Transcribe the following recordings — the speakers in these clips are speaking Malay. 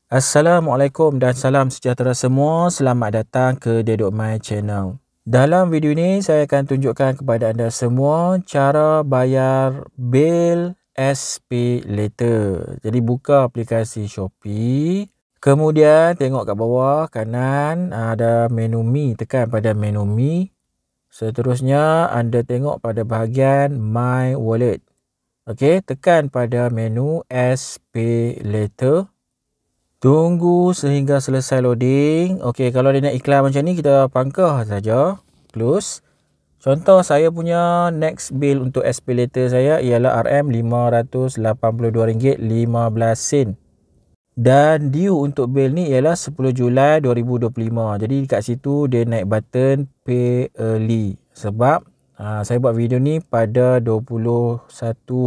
Assalamualaikum dan salam sejahtera semua. Selamat datang ke Dedok My Channel. Dalam video ini saya akan tunjukkan kepada anda semua cara bayar bil SP Later. Jadi buka aplikasi Shopee. Kemudian tengok kat bawah kanan ada menu Mi. Tekan pada menu Mi. Seterusnya anda tengok pada bahagian My Wallet. Okey, tekan pada menu SP Later. Tunggu sehingga selesai loading. Okey, kalau dia nak iklan macam ni kita pangkah saja. Close. Contoh saya punya next bill untuk SP Later saya ialah RM582.15. Dan due untuk bil ni ialah 10 Julai 2025. Jadi kat situ dia naik button Pay Early. Sebab saya buat video ni pada 21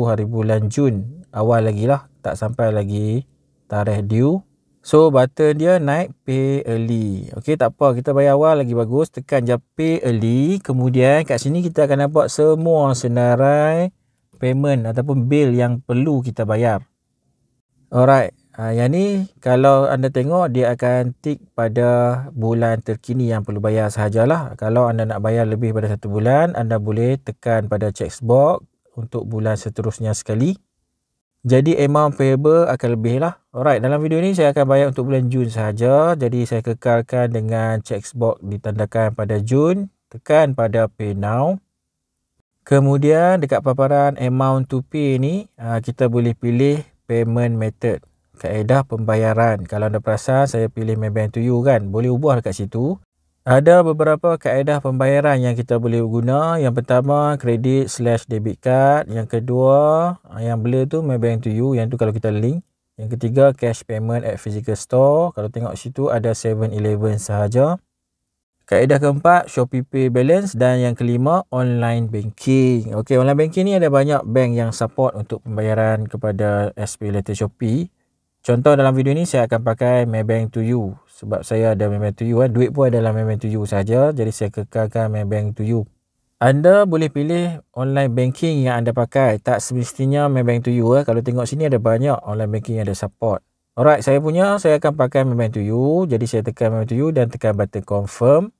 hari bulan Jun. Awal lagi lah. Tak sampai lagi tarikh due. So button dia naik Pay Early. Okey, tak apa, kita bayar awal lagi bagus. Tekan je Pay Early. Kemudian kat sini kita akan dapat semua senarai payment ataupun bil yang perlu kita bayar. Alright, yang ni kalau anda tengok dia akan tick pada bulan terkini yang perlu bayar sahajalah. Kalau anda nak bayar lebih pada 1 bulan, anda boleh tekan pada checkbox untuk bulan seterusnya sekali. Jadi amount payable akan lebih lah. Alright, dalam video ni saya akan bayar untuk bulan Jun sahaja. Jadi saya kekalkan dengan checkbox ditandakan pada Jun. Tekan pada Pay Now. Kemudian dekat paparan amount to pay ni, kita boleh pilih payment method. Kaedah pembayaran. Kalau anda perasan saya pilih Maybank to you kan. Boleh ubah dekat situ. Ada beberapa kaedah pembayaran yang kita boleh guna. Yang pertama credit/debit card. Yang kedua yang blur tu Maybank to you. Yang tu kalau kita link. Yang ketiga cash payment at physical store. Kalau tengok situ ada 7-Eleven sahaja. Kaedah keempat Shopee Pay Balance. Dan yang kelima online banking. Okey, online banking ni ada banyak bank yang support untuk pembayaran kepada SP Later Shopee. Contoh dalam video ni saya akan pakai Maybank to you. Sebab saya ada Maybank to you kan. Duit pun adalah Maybank to you saja. Jadi saya kekalkan Maybank to you. Anda boleh pilih online banking yang anda pakai. Tak semestinya Maybank to you. Kalau tengok sini ada banyak online banking yang ada support. Alright, saya akan pakai Maybank to you. Jadi saya tekan Maybank to you dan tekan button confirm.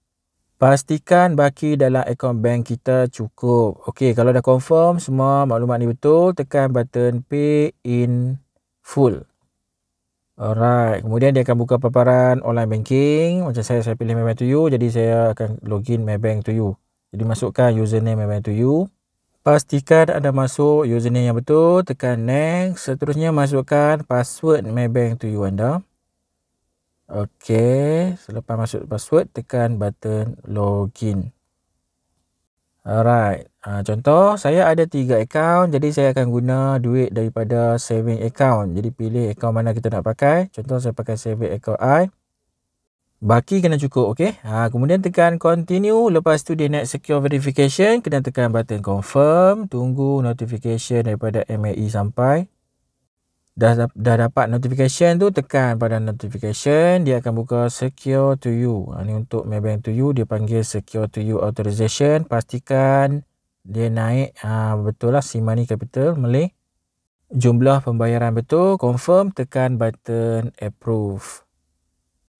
Pastikan baki dalam akaun bank kita cukup. Okey, kalau dah confirm semua maklumat ni betul, tekan button pay in full. Alright, kemudian dia akan buka paparan online banking. Macam saya pilih Maybank to you, jadi saya akan login Maybank to you. Jadi masukkan username Maybank to you. Pastikan anda masuk username yang betul, tekan next. Seterusnya masukkan password Maybank to you anda. Okey, selepas masuk password, tekan button login. Alright, contoh saya ada 3 akaun, jadi saya akan guna duit daripada saving account. Jadi pilih akaun mana kita nak pakai. Contoh saya pakai saving account I. Baki kena cukup, okey. Kemudian tekan continue, lepas tu dia nak secure verification, kena tekan button confirm, tunggu notification daripada MAE sampai. Dah dapat notification tu, tekan pada notification, dia akan buka secure to you. Ni untuk Maybank to you, dia panggil secure to you authorization. Pastikan dia naik betul lah SIM Money Capital Malay. Jumlah pembayaran betul, confirm, tekan button approve.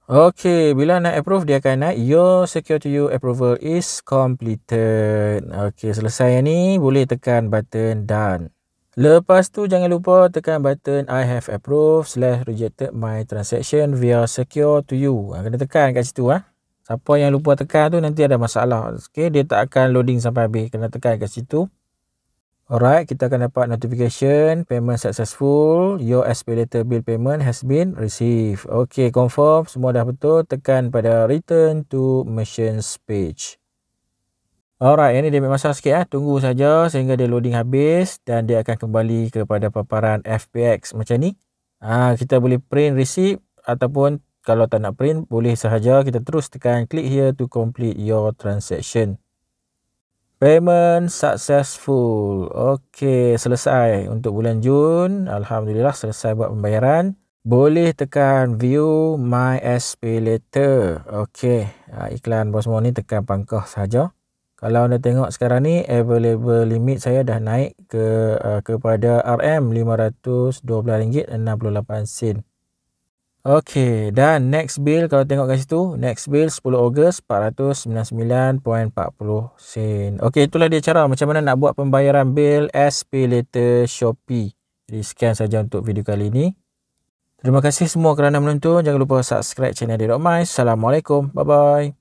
Okey, bila nak approve dia akan naik your secure to you approval is completed. Okey, selesai ni, boleh tekan button done. Lepas tu jangan lupa tekan button I have approved / rejected my transaction via secure to you. Kena tekan kat situ. Siapa yang lupa tekan tu nanti ada masalah. Okay, dia tak akan loading sampai habis. Kena tekan kat situ. Alright, kita akan dapat notification payment successful. Your SP Later bill payment has been received. Okay, confirm semua dah betul. Tekan pada return to merchants page. Alright, ini dia ambil masa sikit. Tunggu saja sehingga dia loading habis dan dia akan kembali kepada paparan FPX macam ni. Kita boleh print receipt ataupun kalau tak nak print boleh sahaja kita terus tekan click here to complete your transaction. Payment successful. Okey, selesai untuk bulan Jun. Alhamdulillah selesai buat pembayaran. Boleh tekan view my SP Later. Okey, iklan bos semua ni tekan pangkah saja. Kalau anda tengok sekarang ni available limit saya dah naik kepada RM512.68. Okey, dan next bill kalau tengok kat situ, next bill 10 Ogos 499.40 sen. Okey, itulah dia cara macam mana nak buat pembayaran bil SPayLater Shopee. Jadi sekian saja untuk video kali ini. Terima kasih semua kerana menonton. Jangan lupa subscribe channel Dedok Mais. Assalamualaikum. Bye bye.